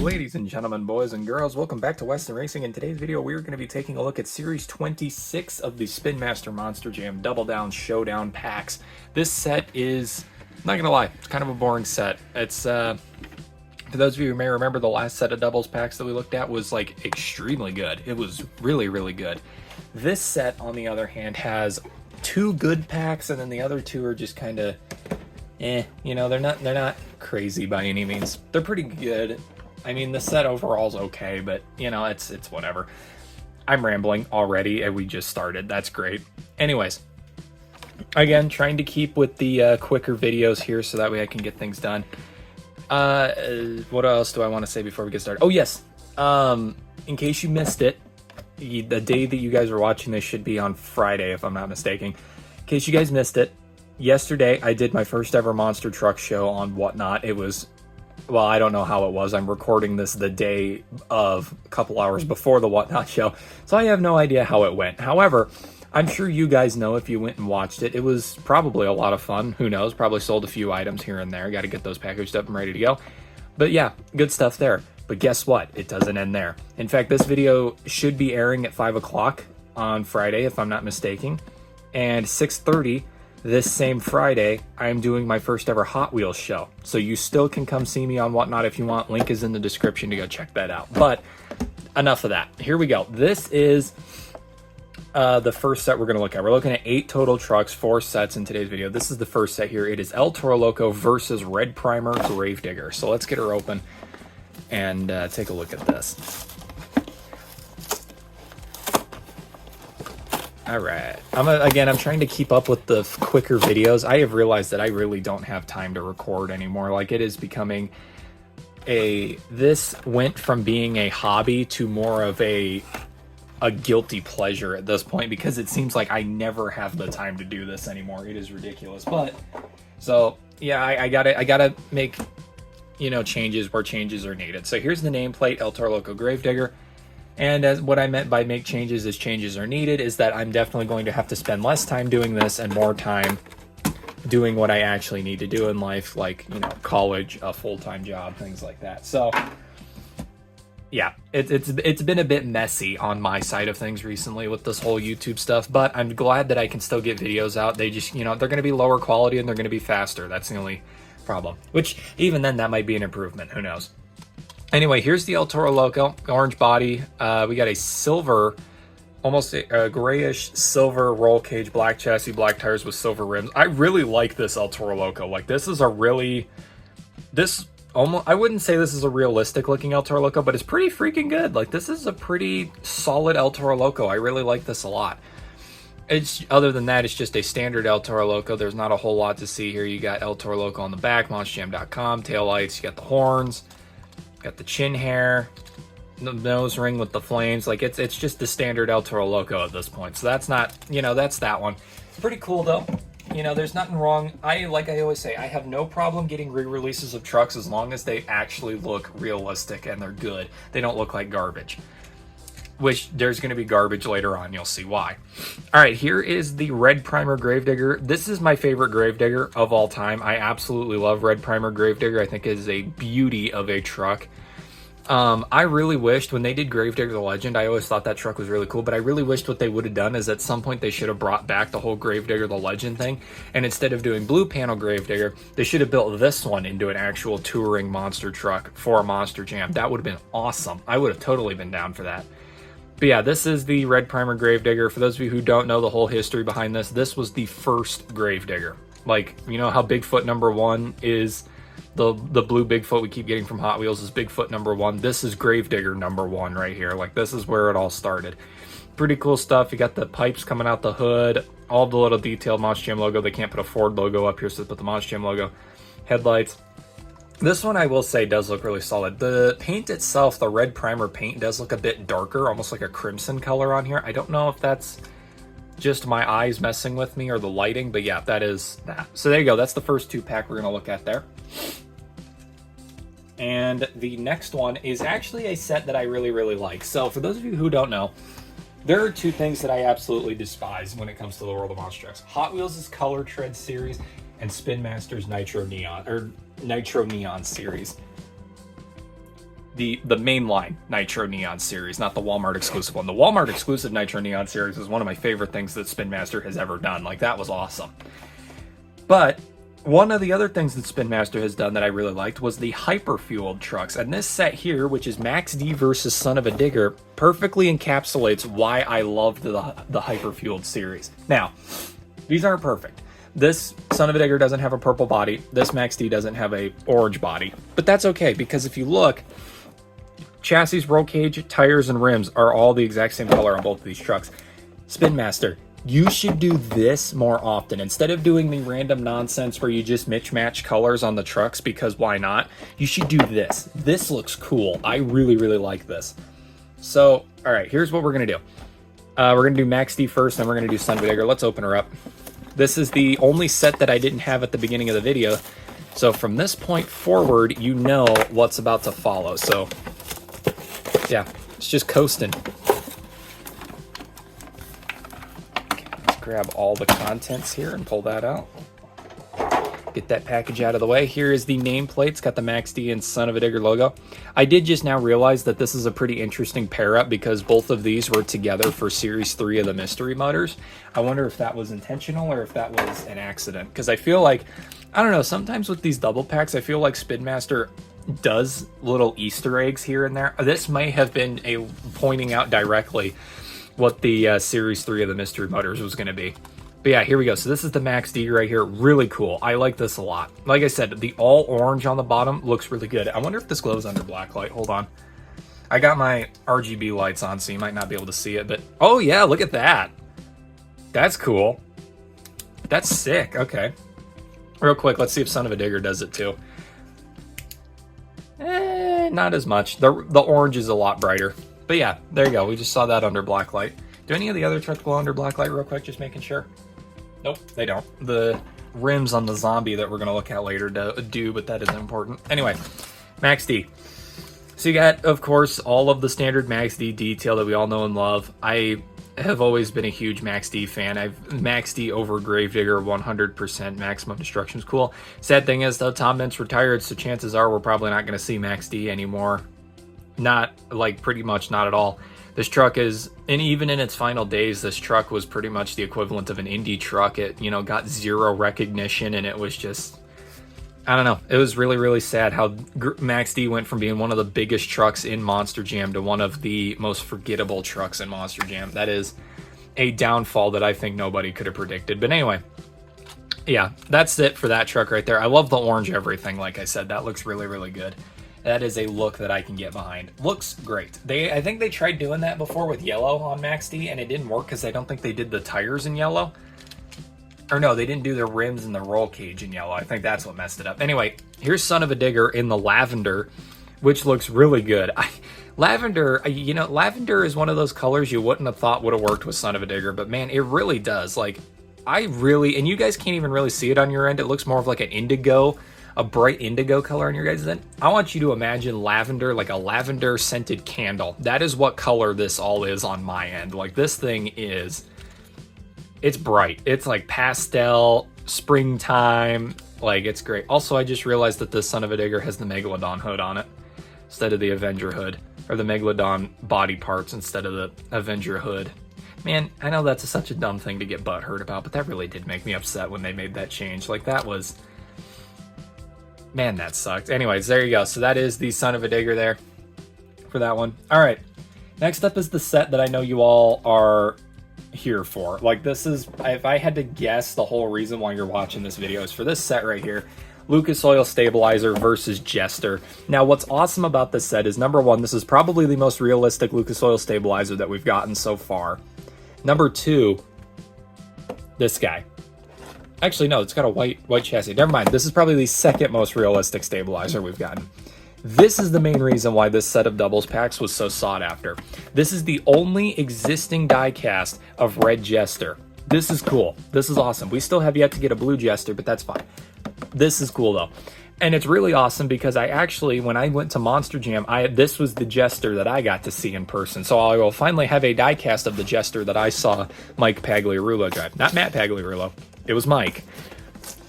Ladies and gentlemen, boys and girls, welcome back to Western Racing. In today's video, we're going to be taking a look at Series 26 of the Spin Master Monster Jam Double Down Showdown packs. This set is, not going to lie, it's kind of a boring set. It's, for those of you who may remember, the last set of doubles packs that we looked at was, like, extremely good. It was really, really good. This set, on the other hand, has two good packs, and then the other two are just kind of, you know, they're not crazy by any means. They're pretty good. I mean, the set overall is okay, but, you know, it's whatever. I'm rambling already, and we just started. That's great. Anyways, again, trying to keep with the quicker videos here so that way I can get things done. What else do I want to say before we get started? Oh, yes. In case you missed it, the day that you guys are watching this should be on Friday, if I'm not mistaken. In case you guys missed it, yesterday I did my first ever monster truck show on Whatnot. It was... well, I don't know how it was. I'm recording this the day of, a couple hours before the Whatnot show, so I have no idea how it went. However, I'm sure you guys know if you went and watched it. It was probably a lot of fun. Who knows? Probably sold a few items here and there. Got to get those packaged up and ready to go. But yeah, good stuff there. But guess what? It doesn't end there. In fact, this video should be airing at 5 o'clock on Friday, if I'm not mistaken. And 6:30 this same Friday, I'm doing my first ever Hot Wheels show. So you still can come see me on Whatnot if you want. Link is in the description to go check that out. But enough of that. Here we go. This is the first set we're going to look at. We're looking at 8 total trucks, 4 sets in today's video. This is the first set here. It is El Toro Loco versus Red Primer Gravedigger. So let's get her open and take a look at this. All right. I'm trying to keep up with the quicker videos. I have realized that I really don't have time to record anymore. Like, it is becoming this went from being a hobby to more of a guilty pleasure at this point, because it seems like I never have the time to do this anymore. It is ridiculous. But so yeah, I gotta make, you know, changes where changes are needed. So here's the nameplate, El Toro Loco Gravedigger. And as what I meant by make changes as changes are needed is that I'm definitely going to have to spend less time doing this and more time doing what I actually need to do in life, like, you know, college, a full-time job, things like that. So yeah, it's been a bit messy on my side of things recently with this whole YouTube stuff, but I'm glad that I can still get videos out. They just, you know, they're going to be lower quality and they're going to be faster. That's the only problem, which even then that might be an improvement. Who knows? Anyway, here's the El Toro Loco, orange body. We got a silver, almost a grayish silver roll cage, black chassis, black tires with silver rims. I really like this El Toro Loco. Like, this is a really, I wouldn't say this is a realistic looking El Toro Loco, but it's pretty freaking good. Like, this is a pretty solid El Toro Loco. I really like this a lot. Other than that, it's just a standard El Toro Loco. There's not a whole lot to see here. You got El Toro Loco on the back, monsterjam.com, tail lights, you got the horns. Got the chin hair, the nose ring with the flames. Like, it's just the standard El Toro Loco at this point. So that's not, you know, that's that one. Pretty cool though. You know, there's nothing wrong. Like I always say, I have no problem getting re-releases of trucks as long as they actually look realistic and they're good. They don't look like garbage. Which there's going to be garbage later on. You'll see why. All right, here is the Red Primer Gravedigger. This is my favorite Gravedigger of all time. I absolutely love Red Primer Gravedigger. I think it is a beauty of a truck. I really wished when they did Gravedigger the Legend, I always thought that truck was really cool, but I really wished what they would have done is at some point they should have brought back the whole Gravedigger the Legend thing, and instead of doing blue panel Gravedigger, they should have built this one into an actual touring monster truck for a Monster Jam. That would have been awesome. I would have totally been down for that. But yeah, this is the Red Primer Gravedigger. For those of you who don't know the whole history behind this, this was the first Gravedigger. Like, you know how Bigfoot #1 is the blue Bigfoot we keep getting from Hot Wheels is Bigfoot #1. This is Gravedigger #1 right here. Like, this is where it all started. Pretty cool stuff. You got the pipes coming out the hood, all the little detailed Monster Jam logo. They can't put a Ford logo up here, so they put the Monster Jam logo. Headlights. This one, I will say, does look really solid. The paint itself, the red primer paint, does look a bit darker, almost like a crimson color on here. I don't know if that's just my eyes messing with me or the lighting, but yeah, that is that. So there you go. That's the first 2-pack we're going to look at there. And the next one is actually a set that I really, really like. So for those of you who don't know, there are 2 things that I absolutely despise when it comes to the world of monster trucks. Hot Wheels' Color Tread series and Spin Master's Nitro Neon series. the mainline Nitro Neon series, not the Walmart exclusive one. The Walmart exclusive Nitro Neon series is one of my favorite things that Spin Master has ever done. Like, that was awesome. But one of the other things that Spin Master has done that I really liked was the hyper-fueled trucks. And this set here, which is Max D versus Son of a Digger, perfectly encapsulates why I loved the hyper-fueled series. Now, these aren't perfect. This Son of a Digger doesn't have a purple body. This Max D doesn't have a orange body. But that's okay, because if you look, chassis, roll cage, tires, and rims are all the exact same color on both of these trucks. Spin Master, you should do this more often. Instead of doing the random nonsense where you just match colors on the trucks, because why not? You should do this. This looks cool. I really, really like this. So, all right, here's what we're going to do. We're going to do Max D first, then we're going to do Son of a Digger. Let's open her up. This is the only set that I didn't have at the beginning of the video. So from this point forward, you know what's about to follow. So, yeah, it's just coasting. Grab all the contents here and pull that out. Get that package out of the way. Here is the nameplate. It's got the Max D and Son of a Digger logo. I did just now realize that this is a pretty interesting pair up because both of these were together for Series 3 of the Mystery Mutters. I wonder if that was intentional or if that was an accident. Because I feel like, I don't know, sometimes with these double packs, I feel like Spin Master does little Easter eggs here and there. This may have been a pointing out directly what the Series 3 of the Mystery Mutters was going to be. But yeah, here we go. So this is the Max D right here. Really cool. I like this a lot. Like I said, the all orange on the bottom looks really good. I wonder if this glows under black light. Hold on. I got my RGB lights on, so you might not be able to see it. But oh yeah, look at that. That's cool. That's sick. Okay. Real quick, let's see if Son of a Digger does it too. Not as much. The orange is a lot brighter. But yeah, there you go. We just saw that under black light. Do any of the other trucks glow under black light real quick? Just making sure. Nope, they don't. The rims on the zombie that we're going to look at later do, but that isn't important. Anyway, Max D. So you got, of course, all of the standard Max D detail that we all know and love. I have always been a huge Max D fan. Max D over Gravedigger 100%. Maximum Destruction is cool. Sad thing is, though, Tom Mintz retired, so chances are we're probably not going to see Max D anymore. Not, like, pretty much not at all. This truck is, and even in its final days, this truck was pretty much the equivalent of an indie truck. It, you know, got zero recognition, and it was just, I don't know. It was really, really sad how Max D went from being one of the biggest trucks in Monster Jam to one of the most forgettable trucks in Monster Jam. That is a downfall that I think nobody could have predicted. But anyway, yeah, that's it for that truck right there. I love the orange everything. Like I said, that looks really, really good. That is a look that I can get behind. Looks great. I think they tried doing that before with yellow on Max D, and it didn't work because I don't think they did the tires in yellow. Or no, they didn't do the rims and the roll cage in yellow. I think that's what messed it up. Anyway, here's Son of a Digger in the lavender, which looks really good. Lavender, you know, lavender is one of those colors you wouldn't have thought would have worked with Son of a Digger, but man, it really does. Like, and you guys can't even really see it on your end. It looks more of like an indigo, a bright indigo color on your guys' end. I want you to imagine lavender, like a lavender scented candle. That is what color this all is on my end. Like, this thing is, it's bright. It's like pastel, springtime, like, it's great. Also, I just realized that this Son of a Digger has the Megalodon hood on it instead of the Avenger hood, or the Megalodon body parts instead of the Avenger hood. Man, I know that's such a dumb thing to get butthurt about, but that really did make me upset when they made that change. Like, that was, man, that sucked. Anyways, there you go. So that is the Son of a Digger there for that one. All right, next up is the set that I know you all are here for. Like, this is, if I had to guess, the whole reason why you're watching this video is for this set right here. Lucas Oil Stabilizer versus Jester. Now, what's awesome about this set is, number one, this is probably the most realistic Lucas Oil Stabilizer that we've gotten so far. Number two, this guy. Actually, no, it's got a white chassis. Never mind. This is probably the second most realistic stabilizer we've gotten. This is the main reason why this set of doubles packs was so sought after. This is the only existing die cast of Red Jester. This is cool. This is awesome. We still have yet to get a blue Jester, but that's fine. This is cool, though. And it's really awesome because I actually, when I went to Monster Jam, this was the Jester that I got to see in person. So I will finally have a die cast of the Jester that I saw Mike Pagliarulo drive. Not Matt Pagliarulo. It was Mike.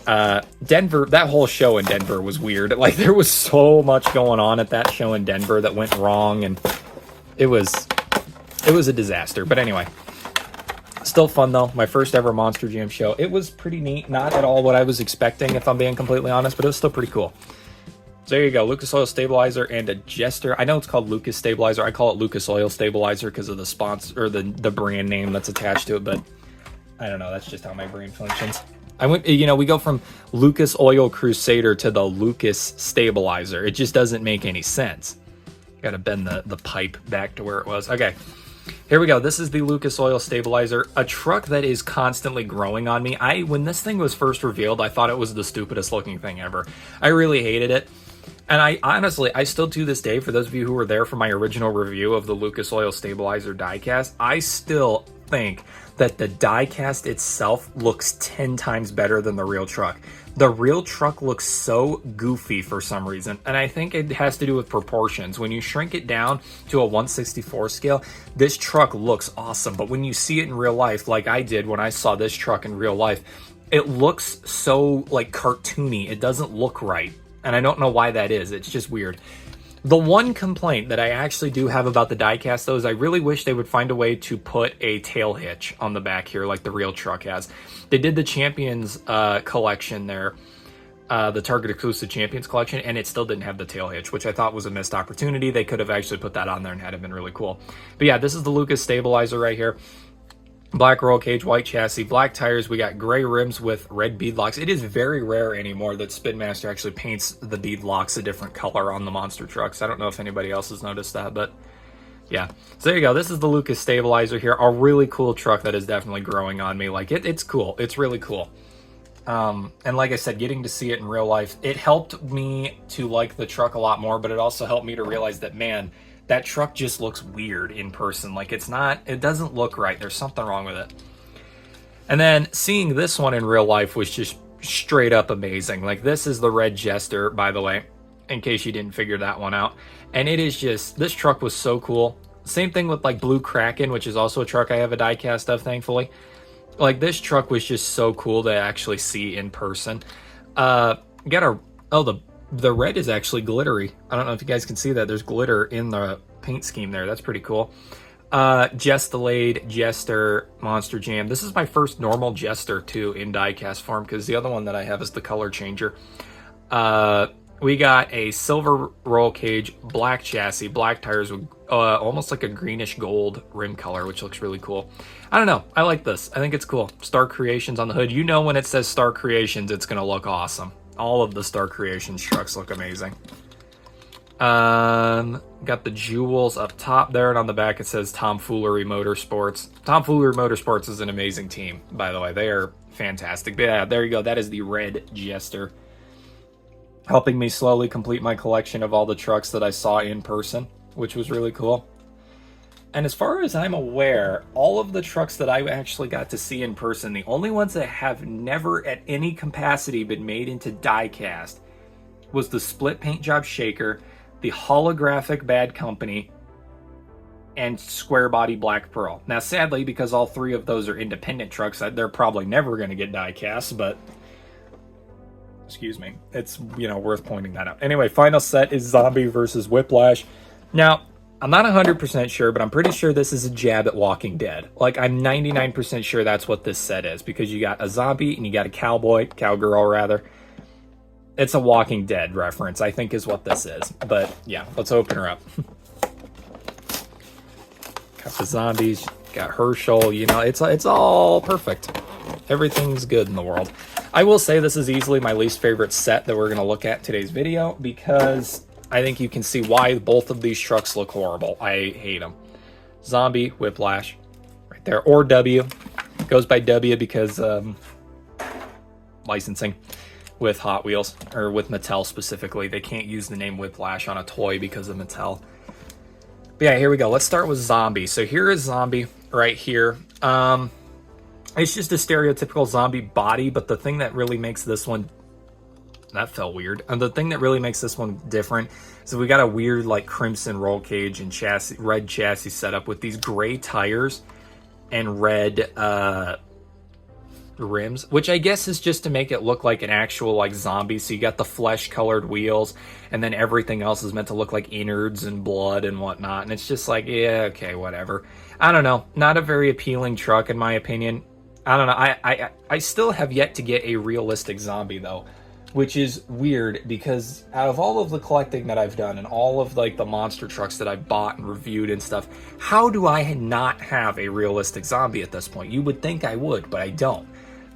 Denver, that whole show in Denver was weird. Like, there was so much going on at that show in Denver that went wrong, and it was a disaster. But anyway, still fun though. My first ever Monster Jam show. It was pretty neat. Not at all what I was expecting, if I'm being completely honest, but it was still pretty cool. So there you go, Lucas Oil Stabilizer and a Jester. I know it's called Lucas Stabilizer. I call it Lucas Oil Stabilizer because of the sponsor or the brand name that's attached to it, but I don't know. That's just how my brain functions. We go from Lucas Oil Crusader to the Lucas Stabilizer. It just doesn't make any sense. Got to bend the pipe back to where it was. Okay, here we go. This is the Lucas Oil Stabilizer, a truck that is constantly growing on me. When this thing was first revealed, I thought it was the stupidest looking thing ever. I really hated it. And I still to this day, for those of you who were there for my original review of the Lucas Oil Stabilizer diecast, I still think that the diecast itself looks 10 times better than the real truck. The real truck looks so goofy for some reason, and I think it has to do with proportions. When you shrink it down to a 1/64 scale, this truck looks awesome, but when you see it in real life, like I did when I saw this truck in real life, it looks so like cartoony. It doesn't look right, and I don't know why that is. It's just weird. The one complaint that I actually do have about the diecast, though, is I really wish they would find a way to put a tail hitch on the back here like the real truck has. They did the Champions collection there, the Target Exclusive Champions collection, and it still didn't have the tail hitch, which I thought was a missed opportunity. They could have actually put that on there and had it been really cool. But yeah, this is the Lucas Stabilizer right here. Black roll cage, white chassis, black tires. We got gray rims with red bead locks. It is very rare anymore that Spin Master actually paints the bead locks a different color on the monster trucks. I don't know if anybody else has noticed that, but yeah. So there you go. This is the Lucas Stabilizer here. A really cool truck that is definitely growing on me. Like it's cool. It's really cool. And like I said, getting to see it in real life, it helped me to like the truck a lot more, but it also helped me to realize that, man, that truck just looks weird in person. Like it doesn't look right. There's something wrong with it. And then seeing this one in real life was just straight up amazing. Like, this is the red Jester, by the way, in case you didn't figure that one out. And it is just, this truck was so cool. Same thing with like Blue Kraken, which is also a truck I have a diecast of, thankfully. Like, this truck was just so cool to actually see in person. The red is actually glittery. I don't know if you guys can see that. There's glitter in the paint scheme there. That's pretty cool. Delayed Jester Monster Jam. This is my first normal Jester too in diecast form, because the other one that I have is the color changer. We got a silver roll cage, black chassis, black tires with almost like a greenish gold rim color, which looks really cool. I don't know. I like this. I think it's cool. Star Creations on the hood. You know, when it says Star Creations, it's going to look awesome. All of the Star Creations trucks look amazing. Got the jewels up top there, and on the back it says Tomfoolery Motorsports. Tomfoolery Motorsports is an amazing team, by the way. They are fantastic. But yeah, there you go. That is the red Jester, helping me slowly complete my collection of all the trucks that I saw in person, which was really cool. And as far as I'm aware, all of the trucks that I actually got to see in person, the only ones that have never at any capacity been made into diecast was the Split Paint Job Shaker, the Holographic Bad Company, and Square Body Black Pearl. Now, sadly, because all three of those are independent trucks, they're probably never going to get diecast, but excuse me, it's, worth pointing that out. Anyway, final set is Zombie versus Whiplash. Now, I'm not 100% sure, but I'm pretty sure this is a jab at Walking Dead. Like, I'm 99% sure that's what this set is, because you got a zombie and you got a cowgirl rather. It's a Walking Dead reference, I think, is what this is. But yeah, let's open her up. Got the zombies, got Herschel, it's all perfect. Everything's good in the world. I will say this is easily my least favorite set that we're going to look at today's video, because I think you can see why both of these trucks look horrible. I hate them. Zombie, Whiplash, right there. Or W. Goes by W because licensing with Hot Wheels, or with Mattel specifically. They can't use the name Whiplash on a toy because of Mattel. But yeah, here we go. Let's start with Zombie. So here is Zombie right here. It's just a stereotypical zombie body, but the thing that really makes this one... That felt weird. And the thing that really makes this one different is we got a weird like crimson roll cage and red chassis setup with these gray tires and red rims, which I guess is just to make it look like an actual like zombie. So you got the flesh colored wheels, and then everything else is meant to look like innards and blood and whatnot. And it's just like, yeah, okay, whatever. I don't know. Not a very appealing truck in my opinion. I don't know. I still have yet to get a realistic zombie though, which is weird because out of all of the collecting that I've done and all of like the monster trucks that I've bought and reviewed and stuff, how do I not have a realistic zombie at this point? You would think I would, but I don't.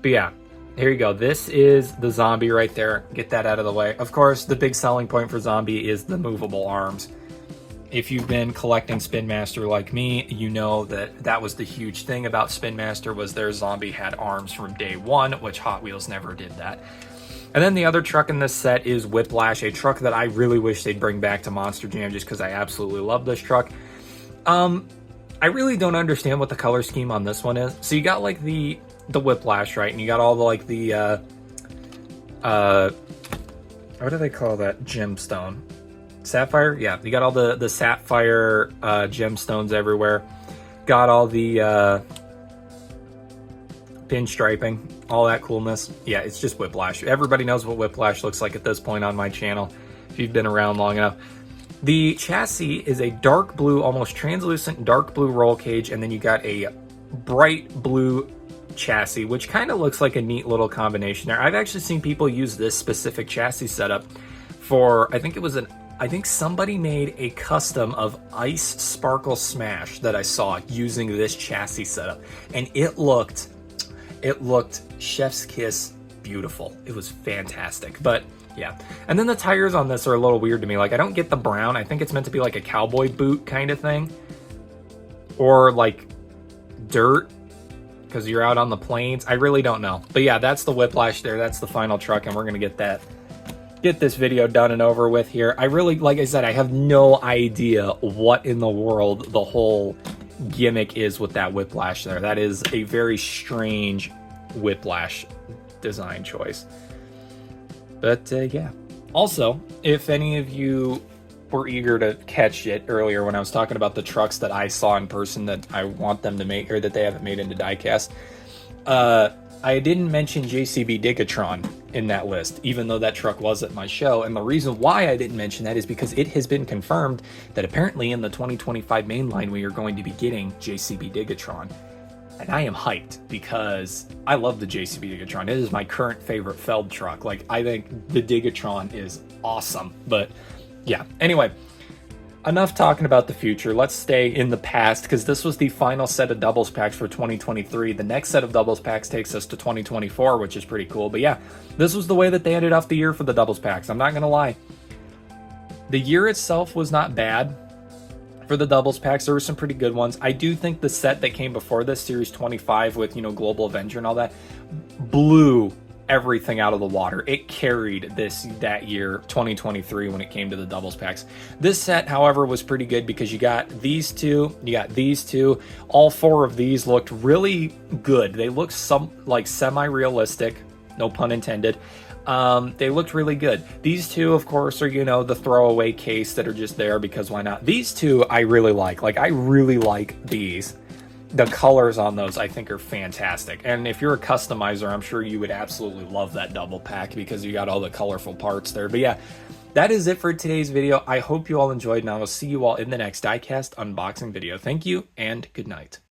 But yeah, here you go. This is the zombie right there. Get that out of the way. Of course, the big selling point for zombie is the movable arms. If you've been collecting Spin Master like me, you know that that was the huge thing about Spin Master was their zombie had arms from day one, which Hot Wheels never did that. And then the other truck in this set is Whiplash, a truck that I really wish they'd bring back to Monster Jam just because I absolutely love this truck. I really don't understand what the color scheme on this one is. So you got like the Whiplash, right? And you got all the like the what do they call that? Gemstone. Sapphire? Yeah, you got all the sapphire gemstones everywhere. Got all the pinstriping, all that coolness. Yeah, it's just Whiplash. Everybody knows what Whiplash looks like at this point on my channel, if you've been around long enough. The chassis is a dark blue, almost translucent dark blue roll cage, and then you got a bright blue chassis, which kind of looks like a neat little combination there. I've actually seen people use this specific chassis setup for, I think somebody made a custom of Ice Sparkle Smash that I saw using this chassis setup, and it looked chef's kiss beautiful. It was fantastic. But yeah, and then the tires on this are a little weird to me. Like, I don't get the brown. I think it's meant to be like a cowboy boot kind of thing, or like dirt because you're out on the plains. I really don't know. But yeah, that's the Whiplash there. That's the final truck, and we're gonna get this video done and over with here. I really, like I said, I have no idea what in the world the whole gimmick is with that Whiplash there. That is a very strange Whiplash design choice. But yeah. Also, if any of you were eager to catch it earlier when I was talking about the trucks that I saw in person that I want them to make, or that they haven't made into diecast, I didn't mention JCB Digatron in that list, even though that truck was at my show. And the reason why I didn't mention that is because it has been confirmed that apparently in the 2025 mainline we are going to be getting JCB Digatron. And I am hyped because I love the JCB Digatron. It is my current favorite Feld truck. Like, I think the Digatron is awesome. But yeah, anyway, enough talking about the future. Let's stay in the past because this was the final set of doubles packs for 2023. The next set of doubles packs takes us to 2024, which is pretty cool. But yeah, this was the way that they ended off the year for the doubles packs. I'm not going to lie. The year itself was not bad for the doubles packs. There were some pretty good ones. I do think the set that came before this, Series 25 with, you know, Global Avenger and all that, blew everything out of the water. It carried that year 2023 when it came to the doubles packs. This set, however, was pretty good because you got these two, all four of these looked really good. They looked semi-realistic, no pun intended. They looked really good. These two, of course, are, you know, the throwaway case that are just there because why not? These two I really like. Like, I really like these. The colors on those I think are fantastic, and if you're a customizer, I'm sure you would absolutely love that double pack because you got all the colorful parts there. But yeah, that is it for today's video. I hope you all enjoyed, and I will see you all in the next diecast unboxing video. Thank you and good night.